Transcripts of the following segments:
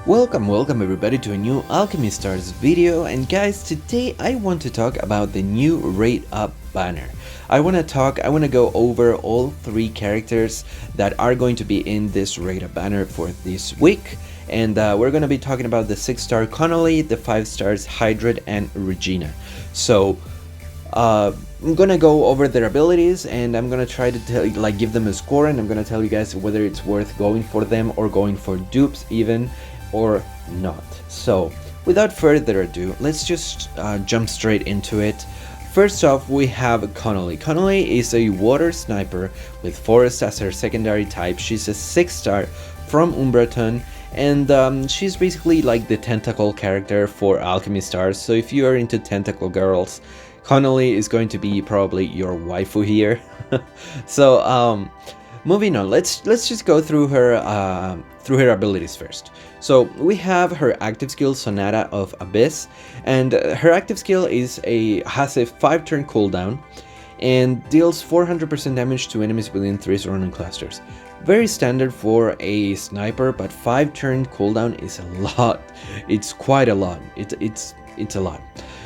Welcome everybody to a new Alchemy Stars video, and guys, today I want to talk about the new Rate Up banner. I want to go over all three characters that are going to be in this Rate Up banner for this week, and we're going to be talking about the 6-star Connolly, the 5 stars Hydrad and Regina. So I'm gonna go over their abilities, and I'm gonna try to tell you, give them a score, and I'm gonna tell you guys whether it's worth going for them or going for dupes even or not. So without further ado, let's just jump straight into it. First off, we have Connolly. Connolly is a water sniper with forest as her secondary type. She's a 6-star from Umbraton, and she's basically like the tentacle character for Alchemy Stars. So if you are into tentacle girls, Connolly is going to be probably your waifu here. So moving on, let's just go through her abilities first. So we have her active skill, Sonata of Abyss, and her active skill has a 5-turn cooldown and deals 400% damage to enemies within 3 surrounding clusters. Very standard for a sniper, but 5-turn cooldown is a lot. It's quite a lot. It's a lot.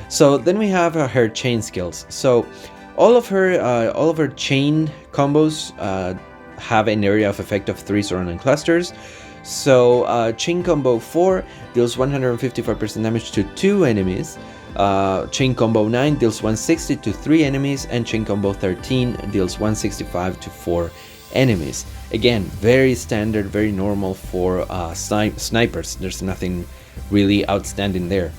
So then we have her chain skills. So all of her chain combos have an area of effect of 3 surrounding clusters. So chain combo 4 deals 155% damage to 2 enemies. Chain combo 9 deals 160 to 3 enemies, and chain combo 13 deals 165 to 4 enemies. Again, very standard, very normal for snipers. There's nothing really outstanding there.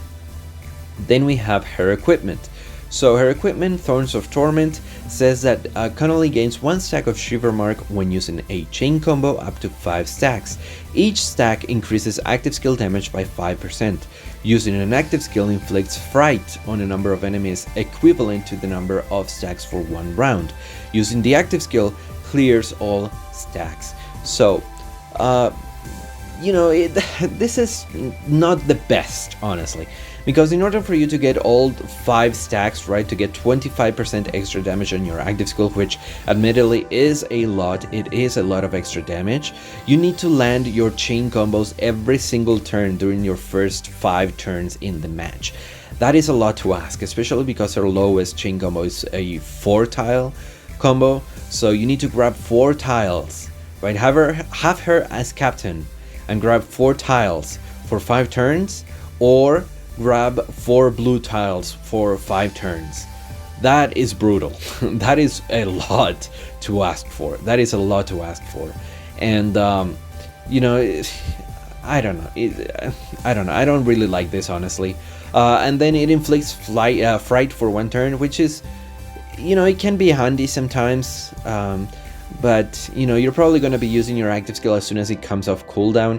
Then we have her equipment. So her equipment, Thorns of Torment, says that Connolly gains 1 stack of Shiver Mark when using a chain combo up to 5 stacks. Each stack increases active skill damage by 5%. Using an active skill inflicts fright on a number of enemies equivalent to the number of stacks for 1 round. Using the active skill clears all stacks. So, this is not the best, honestly. Because in order for you to get all 5 stacks, right, to get 25% extra damage on your active skill, which admittedly is a lot, it is a lot of extra damage, you need to land your chain combos every single turn during your first 5 turns in the match. That is a lot to ask, especially because her lowest chain combo is a 4-tile combo, so you need to grab 4 tiles, right, have her as captain, and grab 4 tiles for 5 turns, or grab 4 blue tiles for 5 turns. That is brutal. That is a lot to ask for. And I don't know. I don't really like this, honestly. And then it inflicts fright for 1 turn, which is, it can be handy sometimes. But you're probably going to be using your active skill as soon as it comes off cooldown.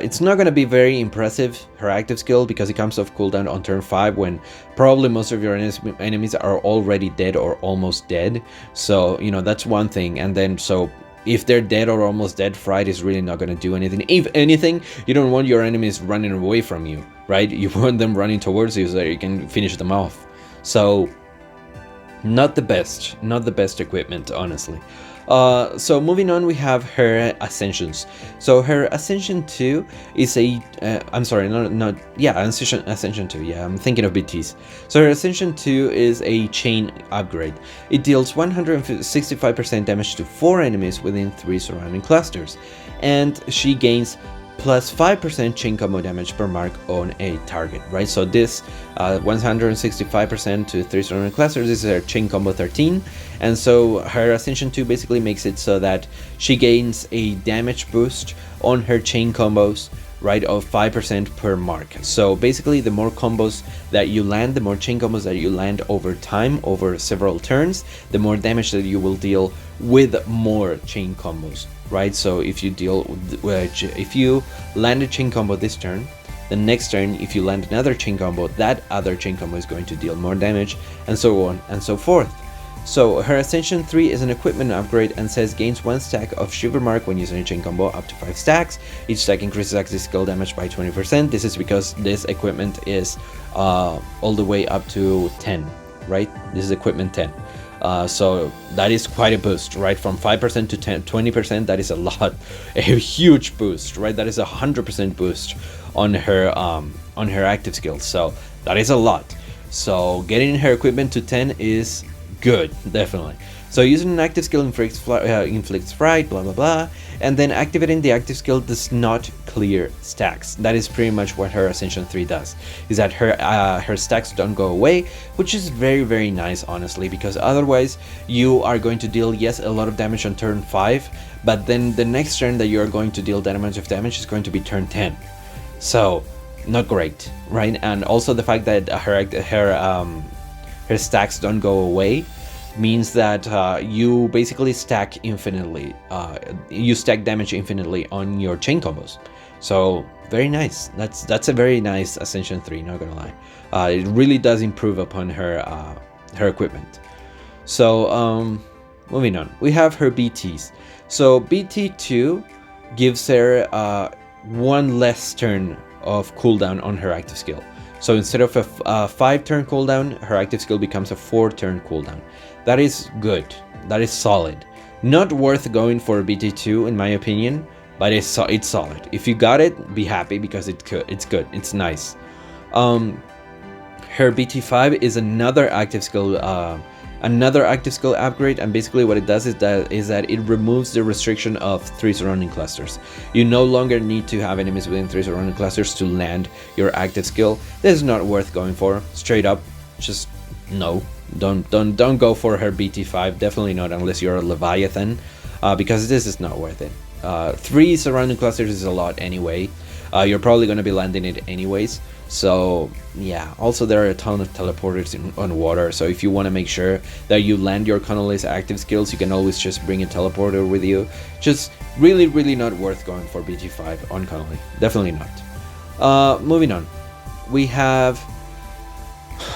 It's not going to be very impressive, her active skill, because it comes off cooldown on turn 5 when probably most of your enemies are already dead or almost dead. So that's one thing. And then so if they're dead or almost dead, fright is really not going to do anything. If anything, you don't want your enemies running away from you, right? You want them running towards you so that you can finish them off. So not the best equipment, honestly. So moving on, we have her ascensions. So her ascension 2 is a ascension 2. Yeah, I'm thinking of BTs. So her ascension 2 is a chain upgrade. It deals 165% damage to 4 enemies within 3 surrounding clusters, and she gains plus 5% chain combo damage per mark on a target, right? So this 165% to 3 surrounding clusters is her chain combo 13, and so her ascension 2 basically makes it so that she gains a damage boost on her chain combos, right, of 5% per mark. So basically, the more combos that you land, the more chain combos that you land over time, over several turns, the more damage that you will deal with more chain combos, right? So if you land a chain combo this turn, the next turn, if you land another chain combo, that other chain combo is going to deal more damage, and so on and so forth. So her Ascension 3 is an equipment upgrade and says gains 1 stack of Shiver Mark when using a chain combo up to 5 stacks. Each stack increases active skill damage by 20%. This is because this equipment is all the way up to 10, right? This is equipment 10. So that is quite a boost, right? From 5% to 20%, that is a lot, a huge boost, right? That is 100% boost on her active skills. So that is a lot. So getting her equipment to 10 is good, definitely. So using an active skill inflicts fright, blah blah blah, and then activating the active skill does not clear stacks. That is pretty much what her Ascension 3 does, is that her stacks don't go away, which is very, very nice, honestly, because otherwise you are going to deal, yes, a lot of damage on turn 5, but then the next turn that you are going to deal that amount of damage is going to be turn 10. So not great, right? And also the fact that her stacks don't go away means that you basically stack infinitely. You stack damage infinitely on your chain combos. So very nice. That's a very nice Ascension 3. Not gonna lie, it really does improve upon her equipment. So moving on, we have her BTs. So BT2 gives her one less turn of cooldown on her active skill. So instead of a 5-turn cooldown, her active skill becomes a 4-turn cooldown. That is good. That is solid. Not worth going for BT2 in my opinion, but it's solid. If you got it, be happy because it's good. It's nice. Her BT5 is another active skill upgrade, and basically what it does is that it removes the restriction of 3 surrounding clusters. You no longer need to have enemies within 3 surrounding clusters to land your active skill. This is not worth going for. Straight up, just no. Don't go for her BT5. Definitely not unless you're a Leviathan, because this is not worth it. 3 surrounding clusters is a lot anyway. You're probably going to be landing it anyways. So yeah, also there are a ton of teleporters on water, so if you want to make sure that you land your Connolly's active skills, you can always just bring a teleporter with you. Just really not worth going for BT5 on Connolly. Definitely not. Moving on, we have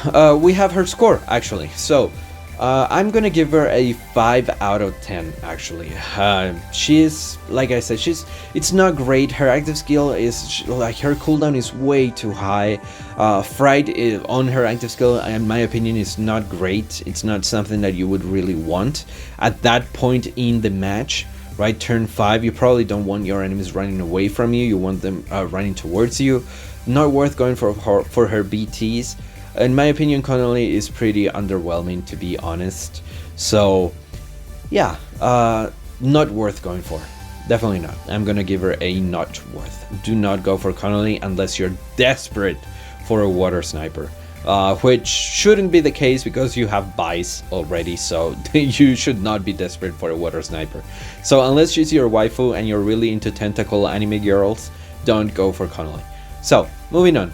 her score actually. So I'm gonna give her a 5 out of 10 actually. She's, like I said, it's not great. Her active skill is like, her cooldown is way too high. Fright on her active skill, in my opinion, is not great. It's not something that you would really want at that point in the match, right? Turn 5, you probably don't want your enemies running away from you. You want them running towards you. Not worth going for her BTs. In my opinion, Connolly is pretty underwhelming, to be honest. So yeah, not worth going for. Definitely not. I'm gonna give her a not worth. Do not go for Connolly unless you're desperate for a water sniper, which shouldn't be the case because you have Bice already, so you should not be desperate for a water sniper. So unless she's your waifu and you're really into tentacle anime girls, don't go for Connolly. So moving on.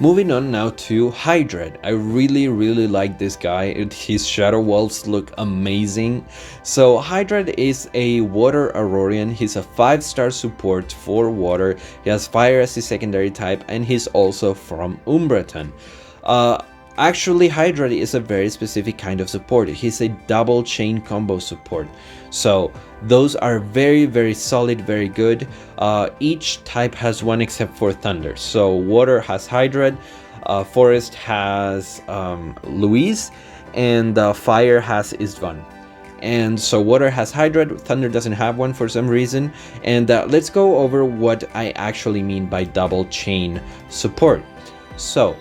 Moving on now to Hydrad. I really like this guy. His shadow walls look amazing. So Hydrad is a water Aurorian. He's a 5-star support for water. He has fire as his secondary type, and he's also from Umbraton. Actually, Hydrad is a very specific kind of support. He's a double chain combo support. So those are very solid, very good. Each type has one except for thunder. So water has Hydrad, forest has Louise, and fire has Istvan. And so water has Hydrad, thunder doesn't have one for some reason. And let's go over what I actually mean by double chain support. So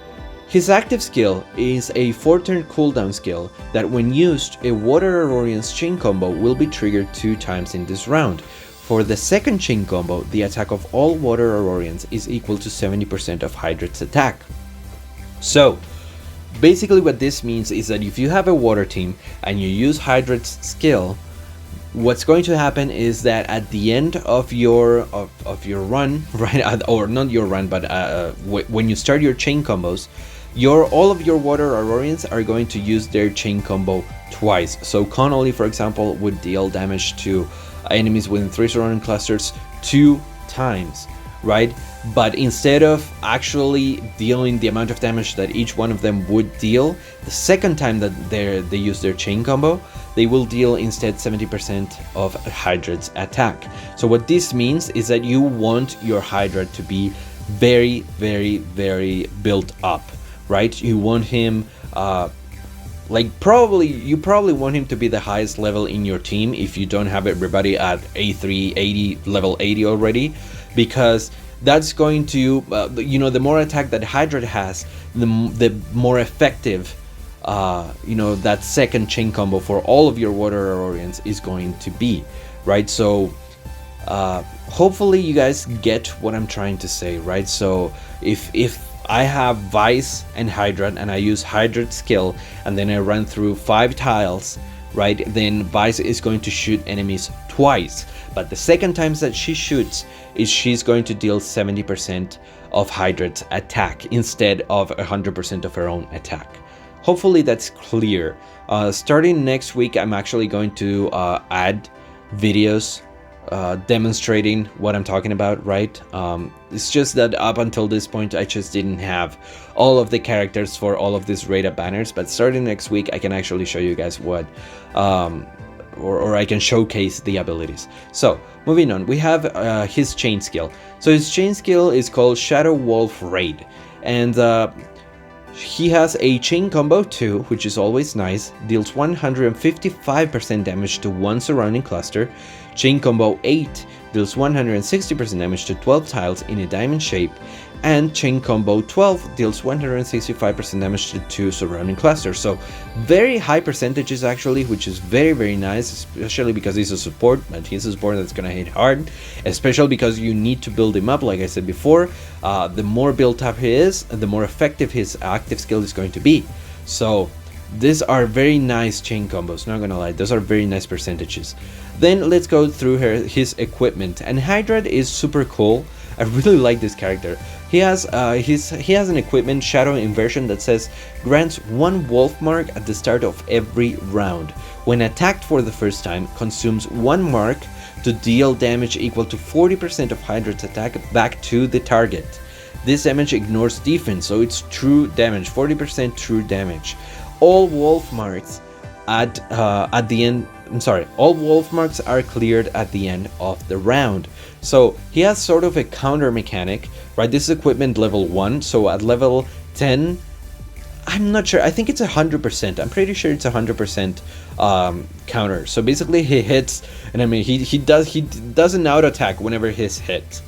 his active skill is a 4-turn cooldown skill that when used, a Water Aurorian's chain combo will be triggered 2 times in this round. For the second chain combo, the attack of all Water Aurorians is equal to 70% of Hydrad's attack. So basically what this means is that if you have a water team and you use Hydrad's skill, what's going to happen is that at the end of your run, right, or not your run, but when you start your chain combos, all of your Water Aurorians are going to use their chain combo twice. So Connolly, for example, would deal damage to enemies within 3 surrounding clusters 2 times, right? But instead of actually dealing the amount of damage that each one of them would deal, the second time that they use their chain combo, they will deal instead 70% of Hydrad's attack. So what this means is that you want your Hydrad to be very built up, right? You want him like you probably want him to be the highest level in your team if you don't have everybody at A3 80 level 80 already, because that's going to the more attack that Hydrad has, the more effective that second chain combo for all of your water Aurorians is going to be, right? So hopefully you guys get what I'm trying to say, right? So if I have Vice and Hydrad and I use Hydrad's skill and then I run through 5 tiles, right, then Vice is going to shoot enemies twice, but the second time that she shoots she's going to deal 70% of Hydrad's attack instead of 100% of her own attack. Hopefully that's clear. Starting next week, I'm actually going to add videos demonstrating what I'm talking about, right? It's just that up until this point I just didn't have all of the characters for all of these raid up banners, but starting next week I can actually show you guys what or I can showcase the abilities. So moving on, we have his chain skill. So his chain skill is called Shadow Wolf Raid, and he has a chain combo 2, which is always nice, deals 155% damage to one surrounding cluster. Chain combo 8 deals 160% damage to 12 tiles in a diamond shape, and chain combo 12 deals 165% damage to 2 surrounding clusters. So very high percentages actually, which is very nice, especially because he's a support, but he's a support that's gonna hit hard, especially because you need to build him up. Like I said before, the more built up he is, the more effective his active skill is going to be. So these are very nice chain combos, not gonna lie, those are very nice percentages. Then let's go through his equipment, and Hydrad is super cool. I really like this character. He has an equipment, Shadow Inversion, that says grants 1 wolf mark at the start of every round. When attacked for the first time, consumes 1 mark to deal damage equal to 40% of Hydrad's attack back to the target. This damage ignores defense, so it's true damage, 40% true damage. All wolf marks at the end. I'm sorry, all wolf marks are cleared at the end of the round. So he has sort of a counter mechanic, right? This is equipment level 1, so at level 10, I'm not sure, I think it's 100%, I'm pretty sure it's 100% counter. So basically he hits, and I mean he does an auto attack whenever he's hit,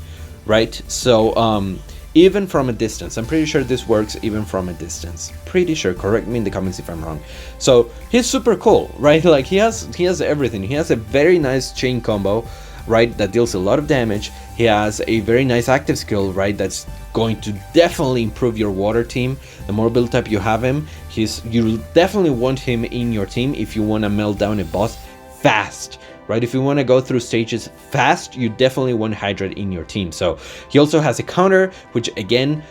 right? So even from a distance, I'm pretty sure this works even from a distance, pretty sure, correct me in the comments if I'm wrong. So he's super cool, right? Like he has everything. He has a very nice chain combo, right, that deals a lot of damage. He has a very nice active skill, right, that's going to definitely improve your water team. The more built up you have him, you'll definitely want him in your team if you want to melt down a boss fast, right? If you want to go through stages fast, you definitely want Hydrad in your team. So he also has a counter, which again,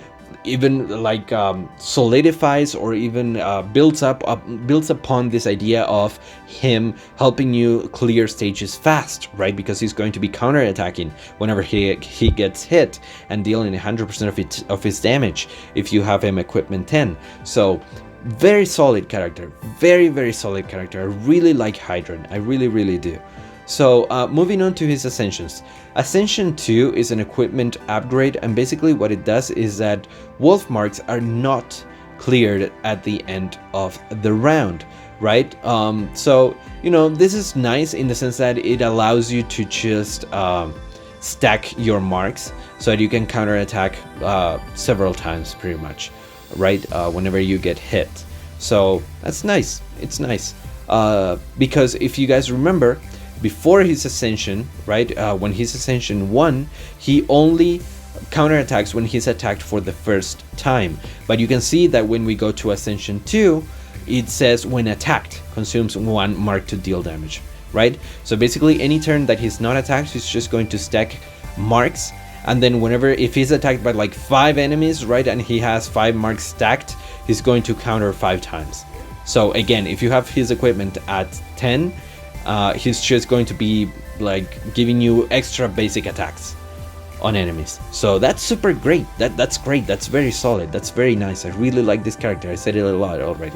even like solidifies or even builds upon this idea of him helping you clear stages fast, right? Because he's going to be counter attacking whenever he gets hit and dealing 100% of his damage if you have him equipment 10. So very solid character, very solid character. I really like Hydrad, I really do. So moving on to his ascensions. Ascension 2 is an equipment upgrade, and basically what it does is that wolf marks are not cleared at the end of the round, right? So this is nice in the sense that it allows you to just stack your marks so that you can counterattack several times pretty much, right? Whenever you get hit. So that's nice. It's nice because if you guys remember, before his ascension, right, when he's ascension 1, he only counterattacks when he's attacked for the first time. But you can see that when we go to ascension 2, it says when attacked, consumes 1 mark to deal damage, right? So basically any turn that he's not attacked, he's just going to stack marks, and then if he's attacked by like 5 enemies, right, and he has 5 marks stacked, he's going to counter 5 times. So again, if you have his equipment at 10, he's just going to be like giving you extra basic attacks on enemies. So that's super great. That's great. That's very solid. That's very nice. I really like this character. I said it a lot already.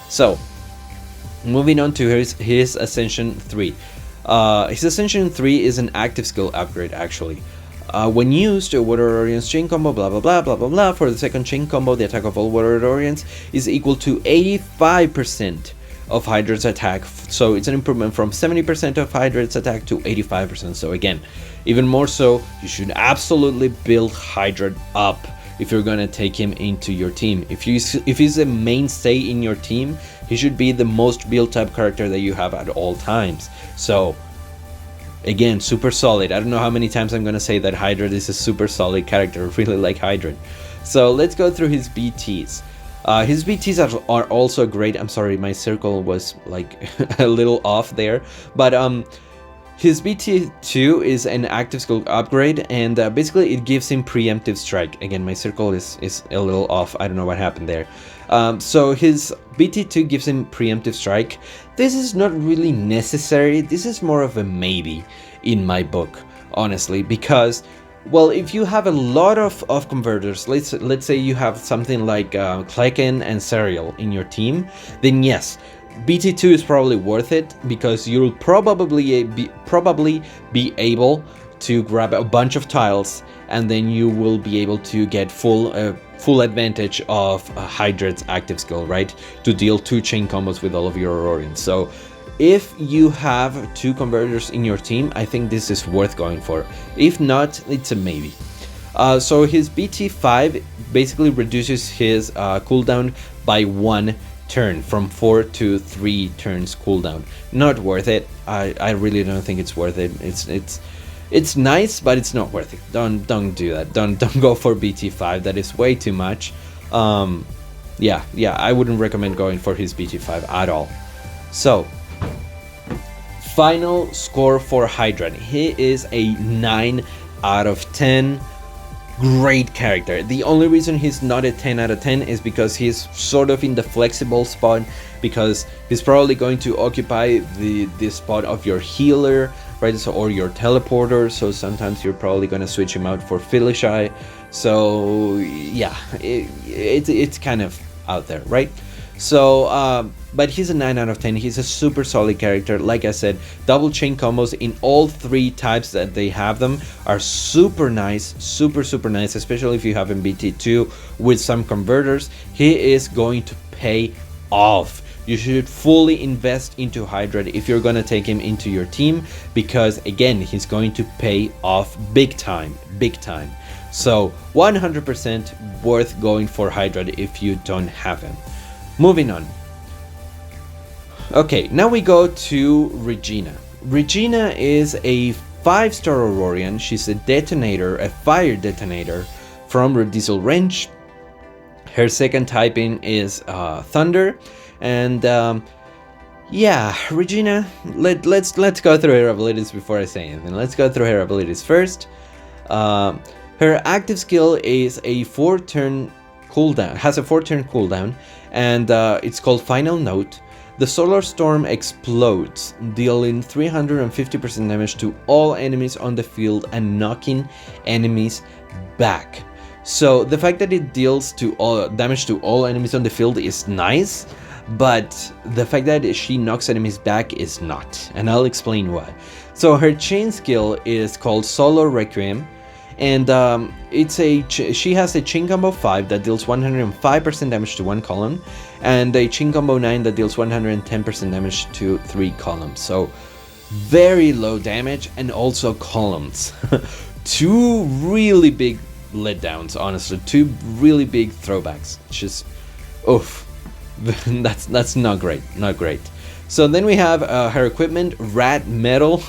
So moving on to his Ascension 3. His Ascension 3 is an active skill upgrade actually. When used, a Water Orient's chain combo, blah blah blah blah blah blah. For the second chain combo, the attack of all Water Orients is equal to 85% of Hydrad's attack. So it's an improvement from 70% of Hydrad's attack to 85%. So again, even more so, you should absolutely build Hydrad up if you're gonna take him into your team. If he's a mainstay in your team, he should be the most built up character that you have at all times. So again, super solid. I don't know how many times I'm gonna say that Hydrad is a super solid character. I really like Hydrad. So let's go through his BTs. His BTs are also great. I'm sorry, my circle was like a little off there, but his BT2 is an active skill upgrade, and basically it gives him preemptive strike. Again, my circle is a little off. I don't know what happened there. So his BT2 gives him preemptive strike. This is not really necessary. This is more of a maybe in my book, honestly, because, well, if you have a lot of converters, let's say you have something like Klecken and Serial in your team, then yes, BT2 is probably worth it, because you'll probably be able to grab a bunch of tiles, and then you will be able to get full advantage of Hydrad's active skill, right? To deal 2 chain combos with all of your Aurorians. So if you have 2 converters in your team, I think this is worth going for. If not, it's a maybe. So his BT5 basically reduces his cooldown by 1 turn, from 4 to 3 turns cooldown. Not worth it. I really don't think it's worth it. It's nice, but it's not worth it. Don't do that. Don't go for BT5. That is way too much. Yeah, I wouldn't recommend going for his BT5 at all. So final score for Hydrad. He is a 9 out of 10. Great character. The only reason he's not a 10 out of 10 is because he's sort of in the flexible spot, because he's probably going to occupy the spot of your healer, right? So, or your teleporter. So sometimes you're probably going to switch him out for Felicia. So yeah, it's kind of out there, right? So but he's a 9 out of 10. He's a super solid character. Like I said, double chain combos in all 3 types that they have them are super nice, super nice, especially if you have him BT2 with some converters. He is going to pay off. You should fully invest into Hydrad if you're gonna take him into your team, because again, he's going to pay off big time. So 100% worth going for Hydrad if you don't have him. Moving on. Okay, now we go to Regina. Regina is a 5-star Aurorian. She's a detonator, a fire detonator from Rediesel Range. Her second typing is Thunder, and yeah, Regina. Let's go through her abilities before I say anything. Let's go through her abilities first. Her active skill is a 4-turn cooldown. Has a 4-turn cooldown, and it's called Final Note. The Solar Storm explodes, dealing 350% damage to all enemies on the field and knocking enemies back. So the fact that it deals damage to all enemies on the field is nice, but the fact that she knocks enemies back is not, and I'll explain why. So her chain skill is called Solar Requiem, and she has a chain combo 5 that deals 105% damage to 1 column, and a chain combo 9 that deals 110% damage to 3 columns. So very low damage, and also columns. 2 really big letdowns, honestly. 2 really big throwbacks. Just oof. that's not great. So then we have her equipment, Rat Metal.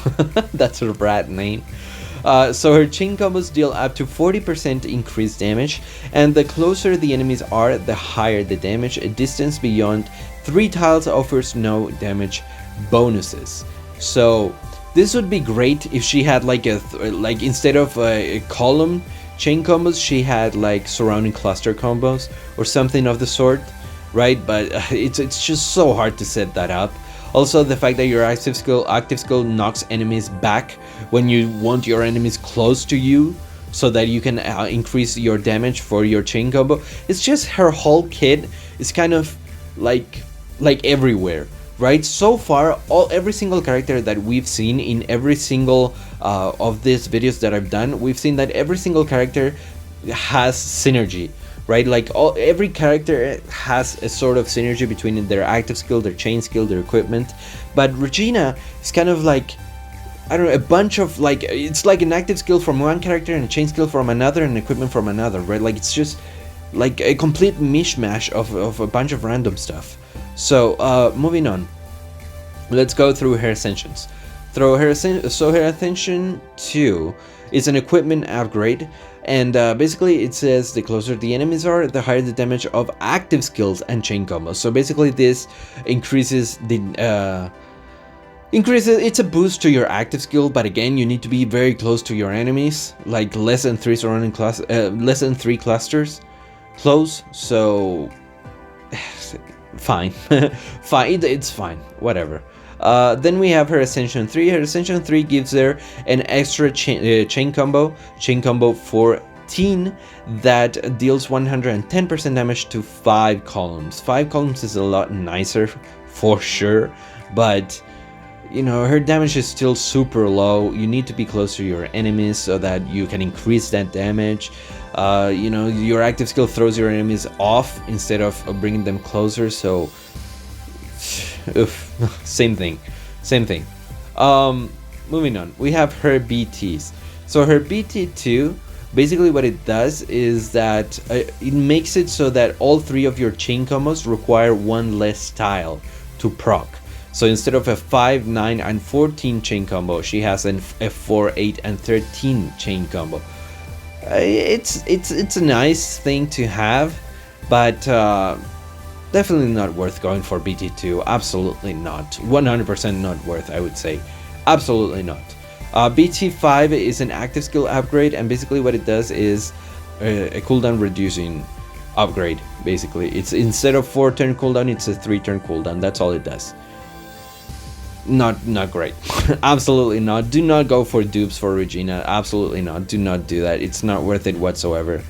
That's her rat name. So her chain combos deal up to 40% increased damage, and the closer the enemies are, the higher the damage. A distance beyond 3 tiles offers no damage bonuses. So this would be great if she had like instead of a column chain combos, she had like surrounding cluster combos or something of the sort, right? But it's just so hard to set that up. Also, the fact that your active skill knocks enemies back when you want your enemies close to you, so that you can increase your damage for your chain combo. It's just her whole kit is kind of like everywhere, right? So far, every single character that we've seen in every single of these videos that I've done, we've seen that every single character has synergy, right? Like every character has a sort of synergy between their active skill, their chain skill, their equipment. But Regina is kind of like, I don't know, a bunch of like, it's like an active skill from one character and a chain skill from another and equipment from another, right? Like it's just like a complete mishmash of a bunch of random stuff. So moving on, let's go through her ascensions. So her ascension 2 is an equipment upgrade, and basically it says the closer the enemies are, the higher the damage of active skills and chain combos. So basically this increases the it's a boost to your active skill, but again, you need to be very close to your enemies, like less than 3 surrounding less than 3 clusters close. So fine. Fine, it's fine, whatever. Then we have her Ascension 3. Her Ascension 3 gives her an extra chain combo 14 that deals 110% damage to 5 columns. 5 columns is a lot nicer for sure, but you know, her damage is still super low. You need to be close to your enemies so that you can increase that damage. You know, your active skill throws your enemies off instead of bringing them closer, so same thing. Moving on, we have her BTs. So her BT2, basically what it does is that it makes it so that all 3 of your chain combos require 1 less tile to proc. So instead of a 5, 9, and 14 chain combo, she has a 4, 8, and 13 chain combo. It's a nice thing to have, but definitely not worth going for BT2. Absolutely not. 100% not worth, I would say. Absolutely not. BT5 is an active skill upgrade, and basically what it does is a cooldown reducing upgrade. Basically, it's instead of 4 turn cooldown, it's a 3 turn cooldown. That's all it does. Not great. Absolutely not. Do not go for dupes for Regina. Absolutely not. Do not do that. It's not worth it whatsoever.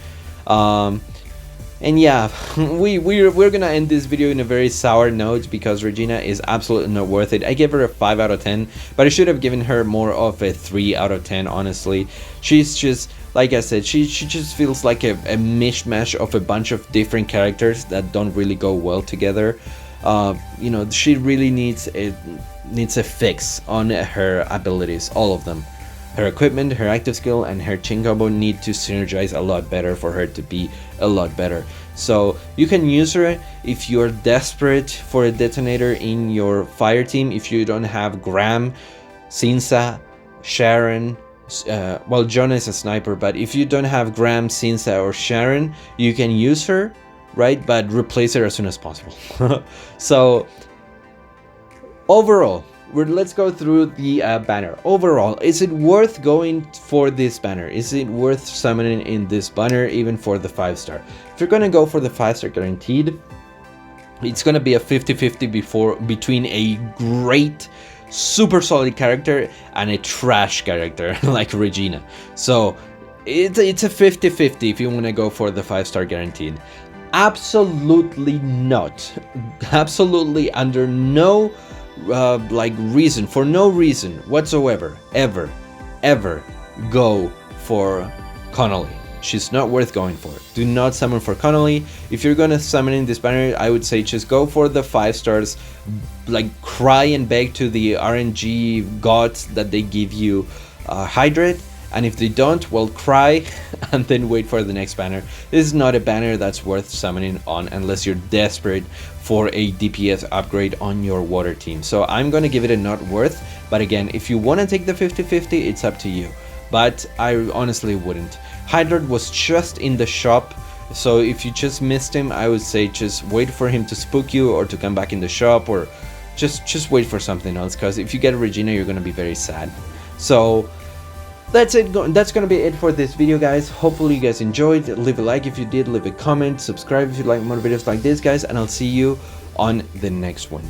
And yeah, we're gonna end this video in a very sour note because Regina is absolutely not worth it. I gave her a 5 out of 10, but I should have given her more of a 3 out of 10, honestly. She's just, like I said, she just feels like a mishmash of a bunch of different characters that don't really go well together. You know, she really needs a fix on her abilities, all of them. Her equipment, her active skill, and her chain combo need to synergize a lot better for her to be a lot better. So you can use her if you're desperate for a detonator in your fire team. If you don't have Graham, Sinsa, Sharon, well, Jonah is a sniper, but if you don't have Graham, Sinsa, or Sharon, you can use her, right? But replace her as soon as possible. So overall, let's go through the banner. Overall, is it worth going for this banner? Is it worth summoning in this banner even for the 5-star? If you're gonna go for the 5-star guaranteed, it's gonna be a 50-50 between a great, super solid character and a trash character like Regina. So it's a 50-50 if you wanna go for the 5-star guaranteed. Absolutely not. Absolutely under no reason, for no reason whatsoever, ever go for Connolly. She's not worth going for. Do not summon for Connolly. If you're gonna summon in this banner, I would say just go for the 5 stars, like cry and beg to the RNG gods that they give you Hydrad, and if they don't, well, cry and then wait for the next banner. This is not a banner that's worth summoning on unless you're desperate for a DPS upgrade on your water team. So I'm gonna give it a not worth, but again, if you want to take the 50-50, it's up to you, but I honestly wouldn't. Hydrad was just in the shop, so if you just missed him, I would say just wait for him to spook you or to come back in the shop, or just wait for something else, because if you get Regina, you're gonna be very sad. So that's it. That's gonna be it for this video, guys. Hopefully you guys enjoyed. Leave a like if you did, leave a comment, subscribe if you like more videos like this, guys, and I'll see you on the next one.